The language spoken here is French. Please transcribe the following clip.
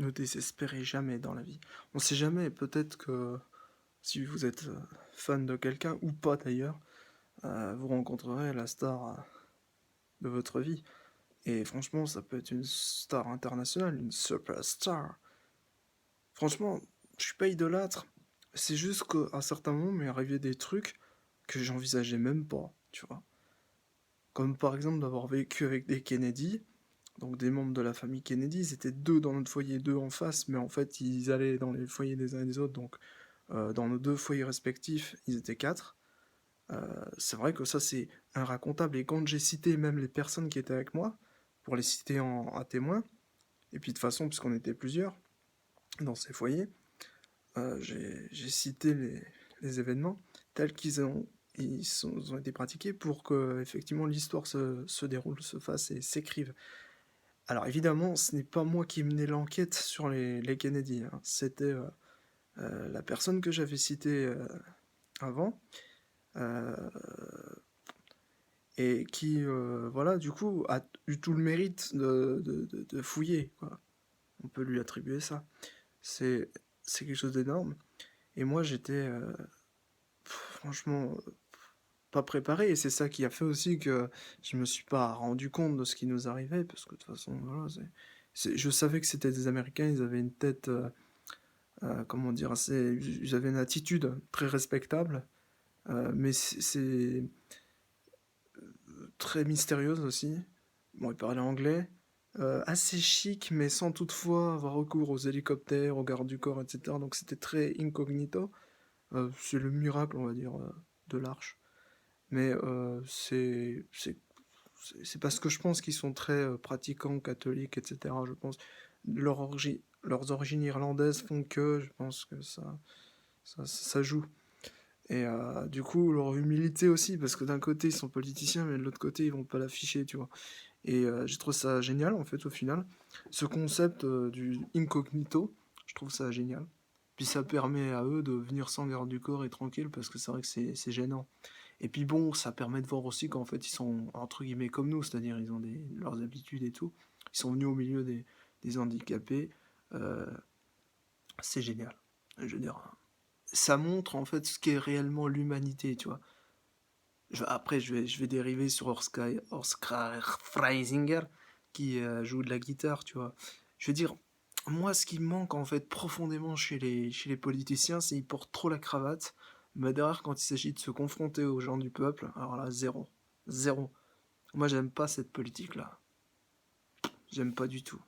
ne désespérez jamais dans la vie. On sait jamais, peut-être que si vous êtes, fan de quelqu'un ou pas d'ailleurs, vous rencontrerez la star, de votre vie et franchement, ça peut être une star internationale, une superstar. Franchement, je suis pas idolâtre, c'est juste qu'à certains moments, m'est arrivé des trucs que j'envisageais même pas, tu vois? Comme par exemple d'avoir vécu avec des Kennedy, donc des membres de la famille Kennedy, ils étaient 2 dans notre foyer, 2 en face, mais en fait, ils allaient dans les foyers des uns et des autres, donc dans nos 2 foyers respectifs, ils étaient 4. C'est vrai que ça, c'est inracontable et quand j'ai cité même les personnes qui étaient avec moi, pour les citer en à témoin et puis de toute façon, puisqu'on était plusieurs dans ces foyers, j'ai cité les événements tels ils ont été pratiqués pour que effectivement l'histoire se déroule, se fasse et s'écrive. Alors évidemment, ce n'est pas moi qui menais l'enquête sur les Kennedy, hein. C'était, la personne que j'avais citée, avant, heu et qui, voilà, du coup, a eu tout le mérite de fouiller, quoi. On peut lui attribuer ça. C'est c'est quelque chose d'énorme et moi j'étais, franchement, pas préparé et c'est ça qui a fait aussi que je me suis pas rendu compte de ce qui nous arrivait parce que de toute façon, voilà, je savais que c'était des Américains, ils avaient une tête, comment dire? Assez ils avaient une attitude très respectable, mais c'est très mystérieuse aussi. Bon, ils parlaient anglais, assez chic, mais sans toutefois avoir recours aux hélicoptères, aux gardes du corps, et cetera. Donc c'était très incognito. C'est le miracle, on va dire, de l'Arche. Mais c'est parce que je pense qu'ils sont très pratiquants, catholiques, etc. Je pense leurs origines irlandaises font que je pense que ça joue. Et du coup, leur humilité aussi, parce que d'un côté ils sont politiciens, mais de l'autre côté ils vont pas l'afficher, tu vois. Et j'ai trouvé ça génial en fait au final. Ce concept du incognito, je trouve ça génial. Puis ça permet à eux de venir sans garde du corps et tranquille parce que c'est vrai que c'est gênant. Et puis bon, ça permet de voir aussi qu'en fait ils sont entre guillemets comme nous, c'est-à-dire ils ont leurs habitudes et tout. Ils sont venus au milieu des handicapés. Euh, c'est génial. Je veux dire, ça montre en fait ce qu'est réellement l'humanité, tu vois. Après, je vais dériver sur Oscar Freisinger qui joue de la guitare, tu vois. Je veux dire, moi, ce qui me manque en fait profondément chez les politiciens, c'est qu'ils portent trop la cravate, mais derrière, quand il s'agit de se confronter aux gens du peuple, alors là, zéro. Zéro. Moi, j'aime pas cette politique-là. J'aime pas du tout.